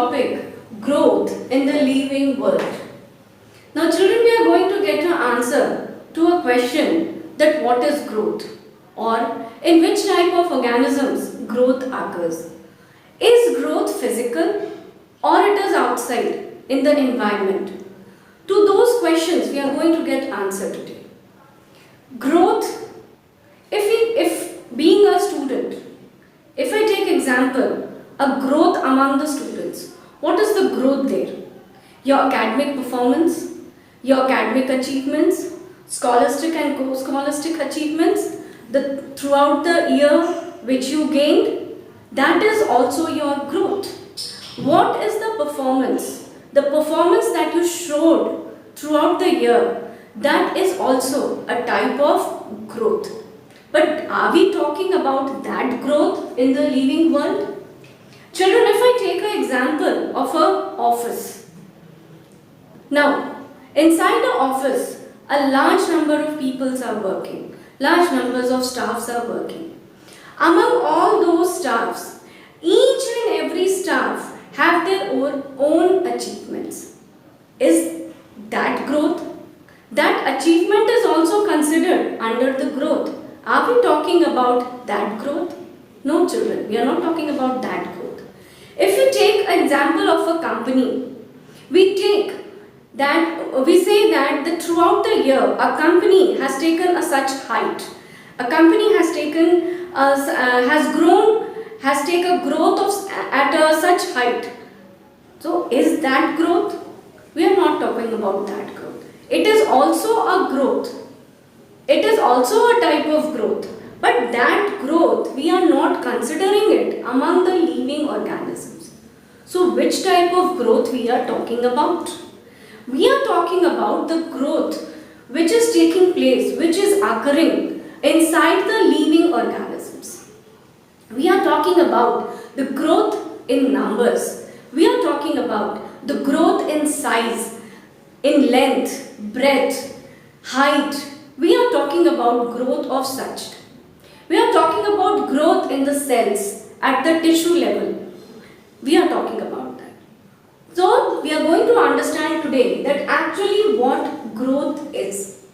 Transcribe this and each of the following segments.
topic, growth in the living world. Now children, we are going to get an answer to a question that what is growth or in which type of organisms growth occurs. Is growth physical or it is outside in the environment? To those questions we are going to get answer today. Growth, if being a student, if I take example, a growth among the students, what is the growth there? Your academic performance, your academic achievements, scholastic and co-scholastic achievements, throughout the year which you gained, that is also your growth. What is the performance? The performance that you showed throughout the year, that is also a type of growth. But are we talking about that growth in the living world? Children, if I take an example of an office. Now, inside the office, a large number of people are working. Large numbers of staffs are working. Among all those staffs, each and every staff have their own achievements. Is that growth? That achievement is also considered under the growth. Are we talking about that growth? No children, we are not talking about that growth. If we take an example of a company, we say that throughout the year a company has taken a such height. A company has taken has taken growth at a such height. So is that growth? We are not talking about that growth. It is also a growth. It is also a type of growth. But that growth, we are not considering it among the living organisms. So which type of growth we are talking about? We are talking about the growth which is taking place, which is occurring inside the living organisms. We are talking about the growth in numbers. We are talking about the growth in size, in length, breadth, height. We are talking about growth of such. We are talking about growth in the cells at the tissue level. We are talking about that. So we are going to understand today that actually what growth is.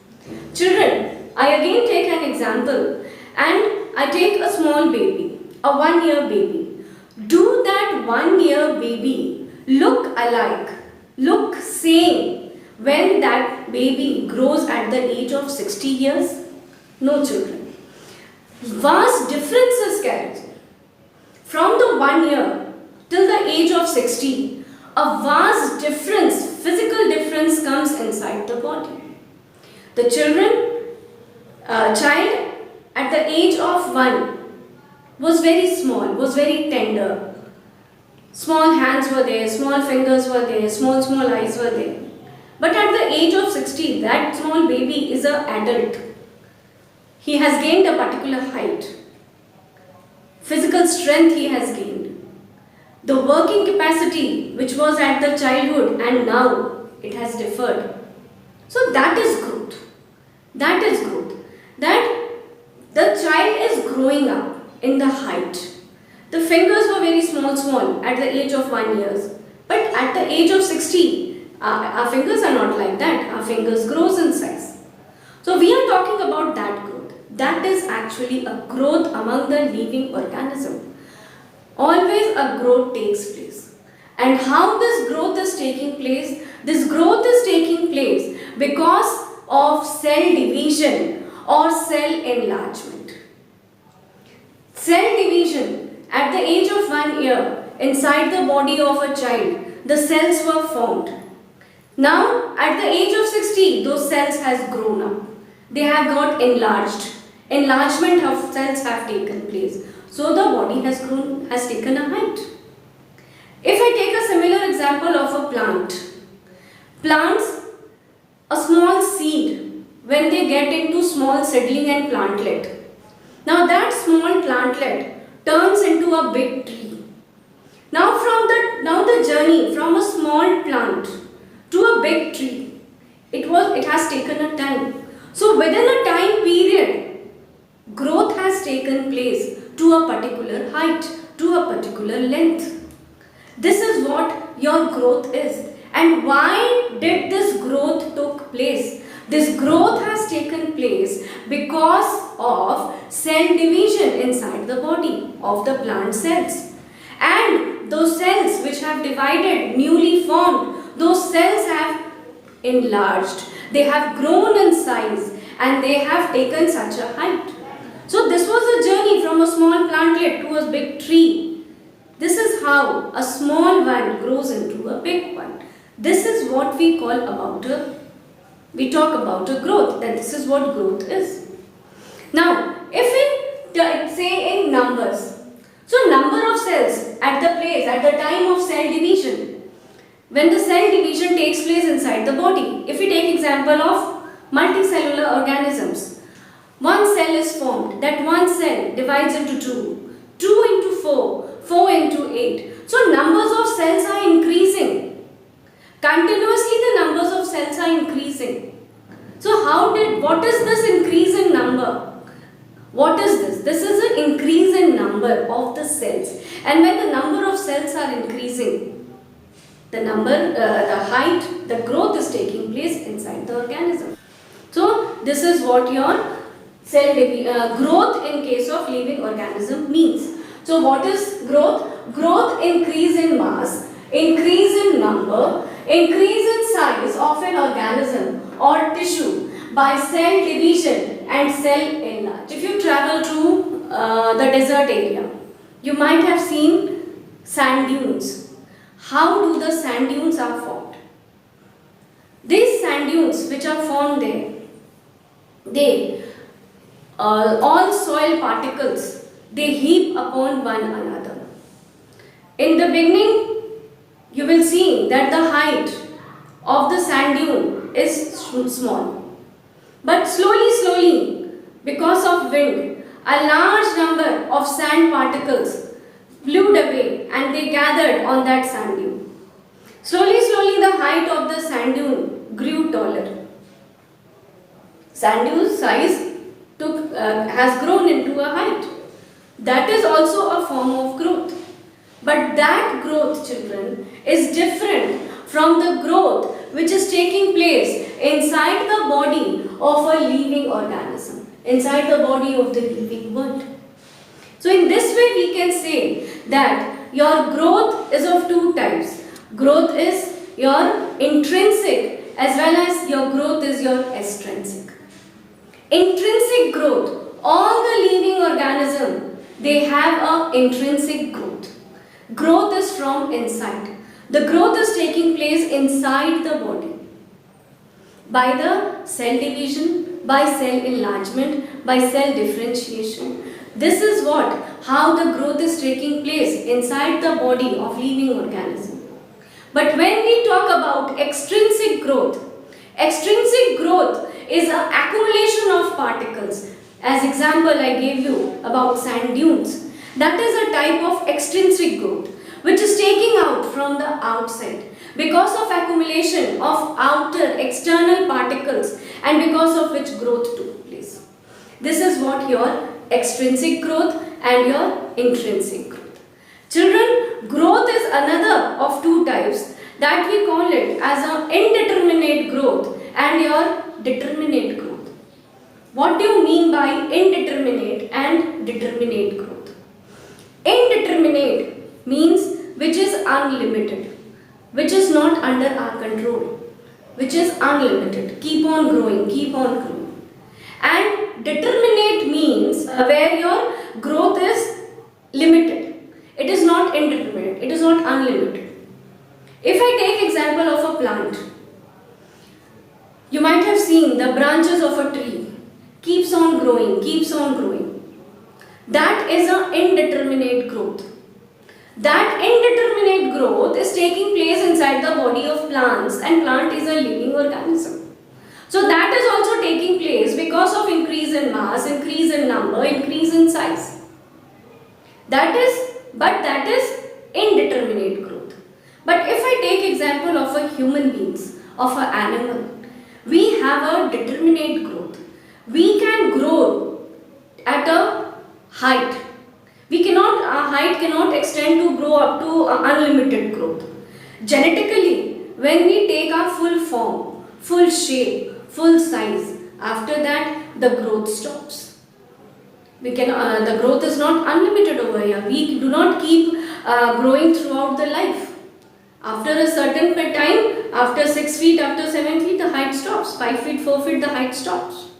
Children, I again take an example and I take a small baby, a 1-year baby. Do that 1-year baby look alike, look same when that baby grows at the age of 60 years? No children. Vast differences carried. From the 1 year till the age of 60, a vast difference, physical difference comes inside the body. The child at the age of 1 was very small, was very tender. Small hands were there, small fingers were there, small eyes were there. But at the age of 60, that small baby is an adult. He has gained a particular height. Physical strength he has gained. The working capacity which was at the childhood and now it has differed. So that is growth. That is growth. That the child is growing up in the height. The fingers were very small at the age of 1 year. But at the age of 60, our fingers are not like that. Our fingers grows in size. So we are talking about that growth. That is actually a growth among the living organism. Always a growth takes place. And how this growth is taking place? This growth is taking place because of cell division or cell enlargement. Cell division at the age of 1 year inside the body of a child, the cells were formed. Now at the age of 60, those cells has grown up. They have got enlarged. Enlargement of cells have taken place. So the body has grown, has taken a height. If I take a similar example of a plant. Plants, a small seed, when they get into small seedling and plantlet. Now that small plantlet turns into a big tree. Now the journey from a small plant to a big tree, it has taken a time. So within a time period, growth has taken place to a particular height, to a particular length. This is what your growth is. And why did this growth took place? This growth has taken place because of cell division inside the body of the plant cells. And those cells which have divided, newly formed, those cells have enlarged. They have grown in size and they have taken such a height. So this was a journey from a small plantlet to a big tree. This is how a small one grows into a big one. This is what we we talk about a growth, that this is what growth is. Now, if we say in numbers, so number of cells at the time of cell division, when the cell division takes place inside the body, if we take example of multicellular organisms, one cell is formed, that one cell divides into 2, 2 into 4, 4 into 8. So numbers of cells are increasing. Continuously the numbers of cells are increasing. So what is this increase in number? What is this? This is an increase in number of the cells. And when the number of cells are increasing, the height, the growth is taking place inside the organism. So this is what your growth in case of living organism means. So what is growth? Growth, increase in mass, increase in number, increase in size of an organism or tissue by cell division and cell enlarge. If you travel to the desert area, you might have seen sand dunes. How do the sand dunes are formed? These sand dunes which are formed there, all soil particles, they heap upon one another. In the beginning, you will see that the height of the sand dune is small. But slowly, because of wind, a large number of sand particles blew away and they gathered on that sand dune. Slowly, the height of the sand dune grew taller. Sand dune's size has grown into a height. That is also a form of growth. But that growth, children, is different from the growth which is taking place inside the body of a living organism, inside the body of the living world. So in this way we can say that your growth is of two types. Growth is your intrinsic as well as your growth is your extrinsic. Intrinsic growth, all the living organisms, they have an intrinsic growth. Growth is from inside. The growth is taking place inside the body by the cell division, by cell enlargement, by cell differentiation. This is how the growth is taking place inside the body of living organism. But when we talk about extrinsic growth is an accumulation of particles. As example I gave you about sand dunes. That is a type of extrinsic growth which is taking out from the outside because of accumulation of outer external particles and because of which growth took place. This is what your extrinsic growth and your intrinsic growth. Children, growth is another of two types that we call it as an indeterminate growth and your determinate growth. What do you mean by indeterminate and determinate growth? Indeterminate means which is unlimited, which is not under our control, which is unlimited, keep on growing. And determinate means where your growth is limited. It is not indeterminate, it is not unlimited. If I take example of a plant, you might have seen the branches of a tree keeps on growing. That is an indeterminate growth. That indeterminate growth is taking place inside the body of plants, and plant is a living organism. So that is also taking place because of increase in mass, increase in number, increase in size. That is indeterminate growth. But if I take example of a human beings, of an animal, we have a determinate growth. We can grow at a height. Our height cannot extend to grow up to unlimited growth. Genetically, when we take our full form, full shape, full size, after that the growth stops. The growth is not unlimited over here. We do not keep growing throughout the life. After a certain time, after 6 feet, after 7 feet, the height stops. 5 feet, 4 feet, the height stops.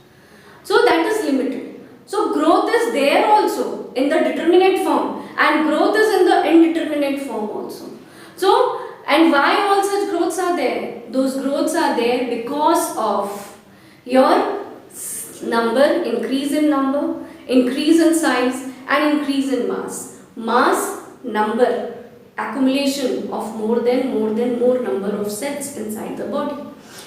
So that is limited. So growth is there also in the determinate form, and growth is in the indeterminate form also. So, and why all such growths are there? Those growths are there because of your number, increase in number, increase in size, and increase in mass. Mass, number, accumulation of more number of cells inside the body.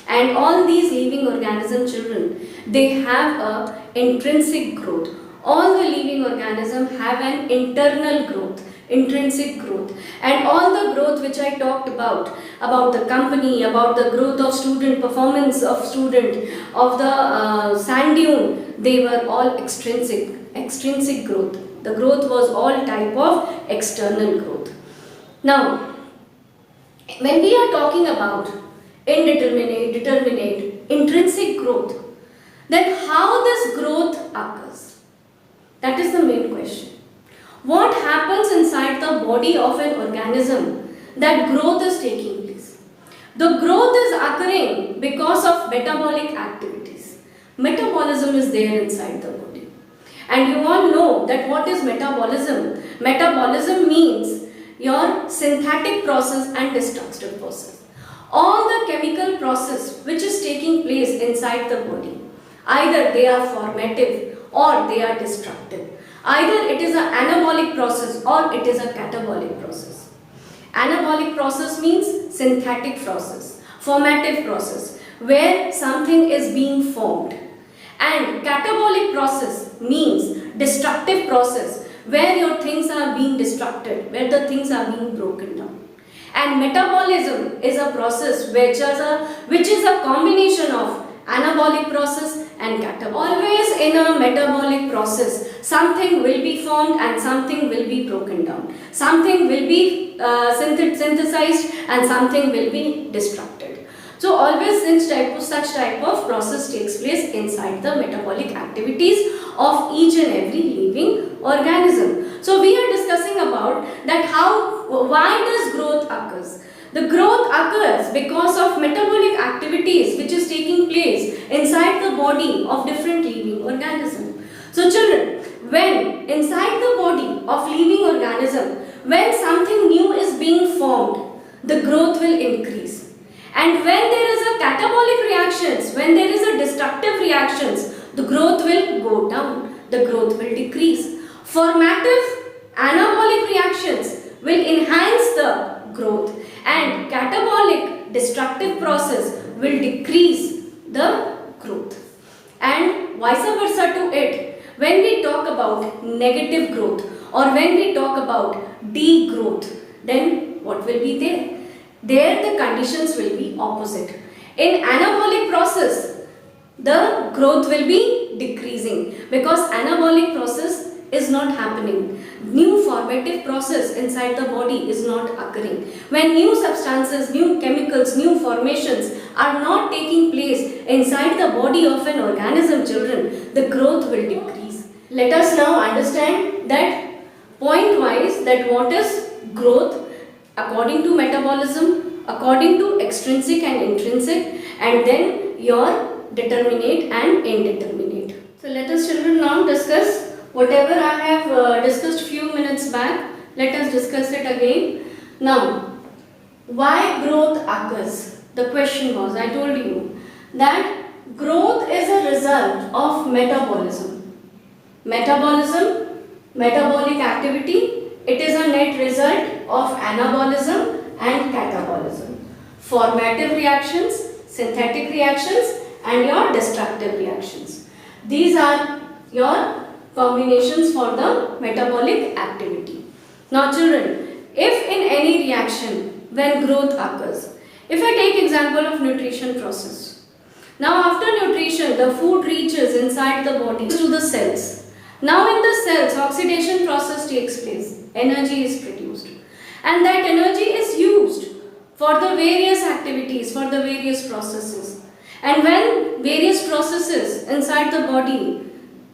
And all these living organism children, they have a intrinsic growth. All the living organisms have an internal growth, intrinsic growth. And all the growth which I talked about the company, about the growth of student, performance of student, of the sand dune, they were all extrinsic growth. The growth was all type of external growth. Now, when we are talking about indeterminate, determinate, intrinsic growth, then how this growth occurs? That is the main question. What happens inside the body of an organism that growth is taking place? The growth is occurring because of metabolic activities. Metabolism is there inside the body. And you all know that what is metabolism? Metabolism means your synthetic process and destructive process. All the chemical process which is taking place inside the body, either they are formative or they are destructive. Either it is an anabolic process or it is a catabolic process. Anabolic process means synthetic process, formative process, where something is being formed. And catabolic process means destructive process, where your things are being destructed, where the things are being broken down. And metabolism is a process which is a combination of anabolic process and catabolic. Always in a metabolic process, something will be formed and something will be broken down. Something will be synthesized and something will be destructed. So always such type of process takes place inside the metabolic activities of each and every living organism. So we are discussing about that why does growth occurs? The growth occurs because of metabolic activities which is taking place inside the body of different living organisms. So children, when inside the body of living organism, when something new is being formed, the growth will increase. And when there is a catabolic reactions, when there is a destructive reactions, the growth will go down, the growth will decrease. Formative, anabolic reactions will enhance the growth, and catabolic, destructive process will decrease the growth. And vice versa to it, when we talk about negative growth or when we talk about degrowth, then what will be there? There the conditions will be opposite. In anabolic process, the growth will be decreasing because anabolic process is not happening. New formative process inside the body is not occurring. When new substances, new chemicals, new formations are not taking place inside the body of an organism, children, the growth will decrease. Let us now understand that point wise that what is growth according to metabolism, according to extrinsic and intrinsic, and then your determinate and indeterminate. So let us children now discuss whatever I have discussed few minutes back. Let us discuss it again. Now, why growth occurs? The question was, I told you that growth is a result of metabolism. Metabolism, metabolic activity, it is a net result of anabolism and catabolism. Formative reactions, synthetic reactions, and your destructive reactions. These are your combinations for the metabolic activity. Now children, if in any reaction when growth occurs, if I take example of nutrition process. Now after nutrition, the food reaches inside the body to the cells. Now in the cells, oxidation process takes place. Energy is produced. And that energy is used for the various activities, for the various processes. And when various processes inside the body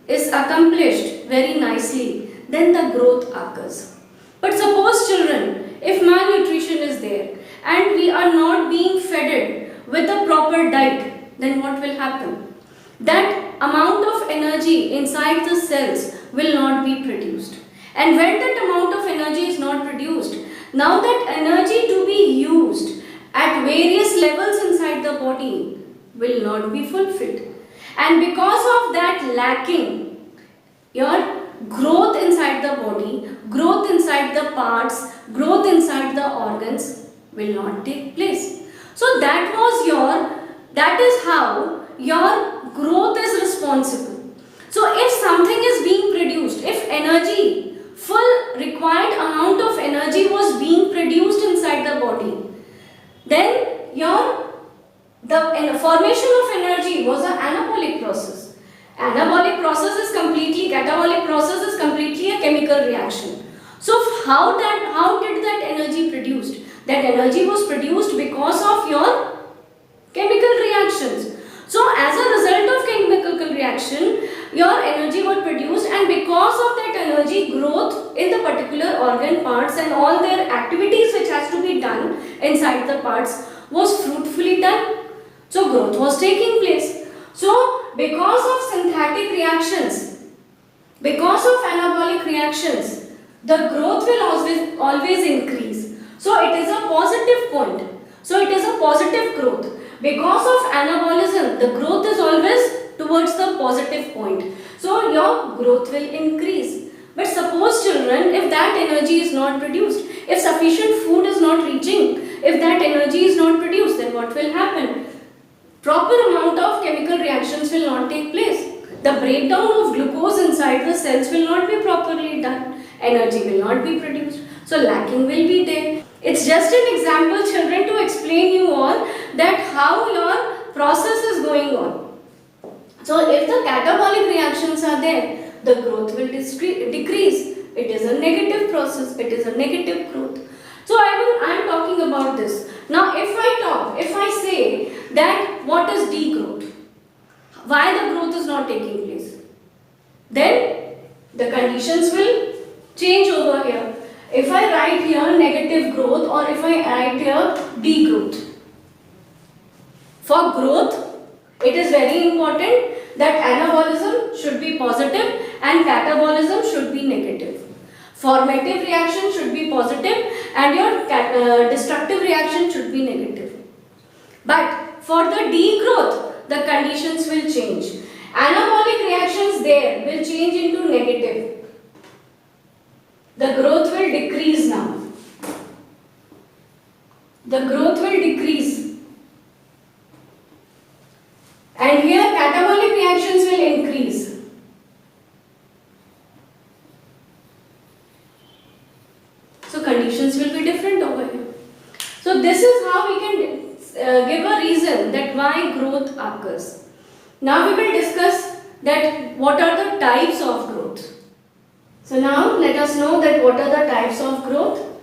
is accomplished very nicely, then the growth occurs. But suppose children, if malnutrition is there and we are not being fed with a proper diet, then what will happen? That amount of energy inside the cells will not be produced. And when that amount of energy is not produced, now that energy to be used at various levels inside the body will not be fulfilled. And because of that lacking, your growth inside the body, growth inside the parts, growth inside the organs will not take place. So that is how your growth is responsible. So if something is being produced, if energy, full required amount of energy was being produced inside the body, then the formation of energy was an anabolic process. Anabolic process is completely, catabolic process is completely a chemical reaction. So how did that energy produced? That energy was produced because of your chemical reactions. So as a result of chemical reaction, your energy was produced, and because of that energy, growth in the particular organ parts and all their activities which has to be done inside the parts was fruitfully done. So growth was taking place. So because of synthetic reactions, because of anabolic reactions, the growth will always increase. So it is a positive point. So it is a positive growth. Because of anabolism, the growth is always towards the positive point. So your growth will increase. But suppose children, if that energy is not produced, if sufficient food is not reaching, if that energy is not produced, then what will happen? Proper amount of chemical reactions will not take place. The breakdown of glucose inside the cells will not be properly done. Energy will not be produced. So lacking will be there. It's just an example, children, to explain you all that how your process is going on. So if the catabolic reactions are there, the growth will decrease. It is a negative process. It is a negative growth. So I am talking about this. Now if I say that what is degrowth, why the growth is not taking place, then the conditions will change over here. If I write here negative growth, or if I write here degrowth. For growth, it is very important that anabolism should be positive and catabolism should be negative. Formative reaction should be positive and your destructive reaction should be negative. But for the degrowth, the conditions will change. Anabolic reactions there will change into negative. The growth will decrease now. The growth will decrease. And here catabolic reactions will increase. So conditions will be different over here. So this is how we can give a reason that why growth occurs. Now we will discuss that what are the types of growth. So now let us know that what are the types of growth.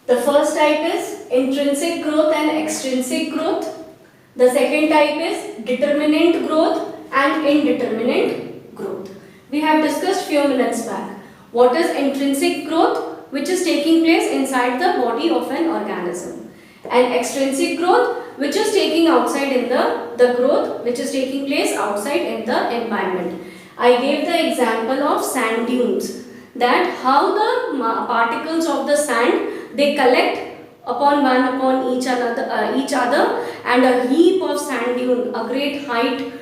The first type is intrinsic growth and extrinsic growth. The second type is determinate growth and indeterminate growth. We have discussed few minutes back. What is intrinsic growth, which is taking place inside the body of an organism, and extrinsic growth, which is taking outside in the growth which is taking place outside in the environment. I gave the example of sand dunes, that how the particles of the sand, they collect upon each other, and a heap of sand dune, a great height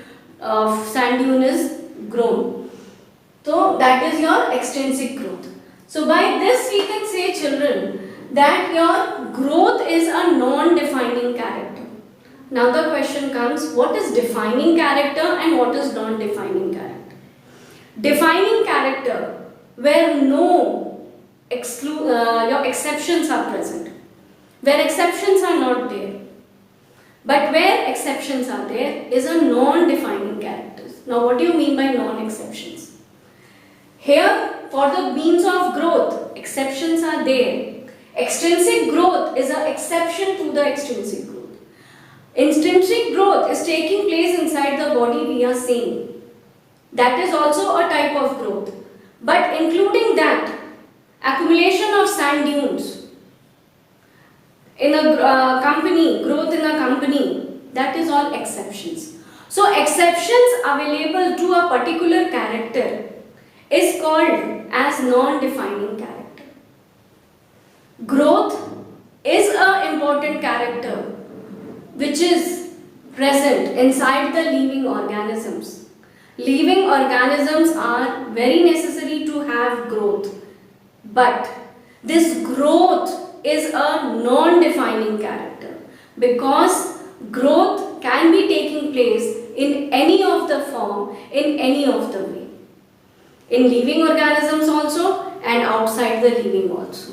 of sand dune is grown. So that is your extrinsic growth. So by this we can say, children, that your growth is a non-defining character. Now the question comes, what is defining character and what is non-defining character? Defining character, where no your exceptions are present, where exceptions are not there, but where exceptions are there is a non-defining character. Now what do you mean by non-exceptions? Here, for the means of growth, exceptions are there, Extrinsic growth is an exception to the extrinsic growth. Intrinsic growth is taking place inside the body, we are saying. That is also a type of growth. But including that, accumulation of sand dunes in a company, growth in a company, that is all exceptions. So exceptions available to a particular character is called as non-defining character. Growth is an important character which is present inside the living organisms. Living organisms are very necessary to have growth, but this growth is a non-defining character because growth can be taking place in any of the form, in any of the way. In living organisms also and outside the living also.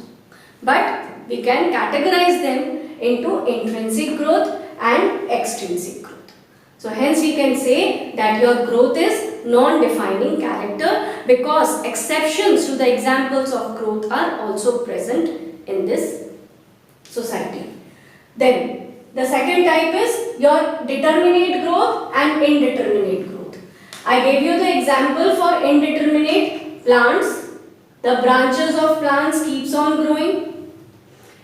But we can categorize them into intrinsic growth and extrinsic growth. So hence we can say that your growth is non-defining character because exceptions to the examples of growth are also present in this society. Then the second type is your determinate growth and indeterminate growth. I gave you the example for indeterminate plants. The branches of plants keeps on growing.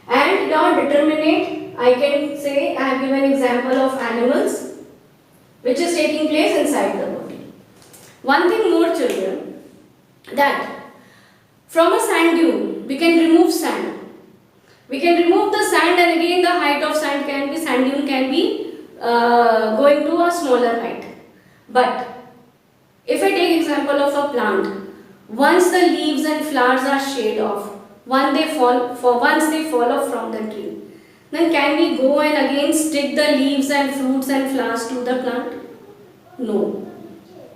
And your determinate, I can say I have given example of animals which is taking place inside the body. One thing more, children, that from a sand dune we can remove sand. We can remove the sand and again the height of sand dune can be going to a smaller height. But if I take example of a plant, once the leaves and flowers are shed off, once they fall off from the tree, then can we go and again stick the leaves and fruits and flowers to the plant? No.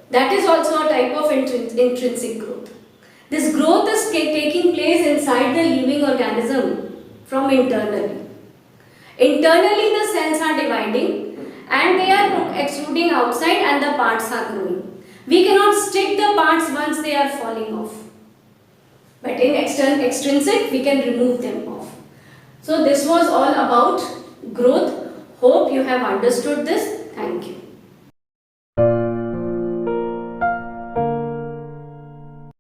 That is also a type of intrinsic growth. This growth is taking place inside the living organism from internally. Internally the cells are dividing and they are extruding outside and the parts are growing. We cannot stick the parts once they are falling off. But in extrinsic, we can remove them off. So this was all about growth. Hope you have understood this. Thank you.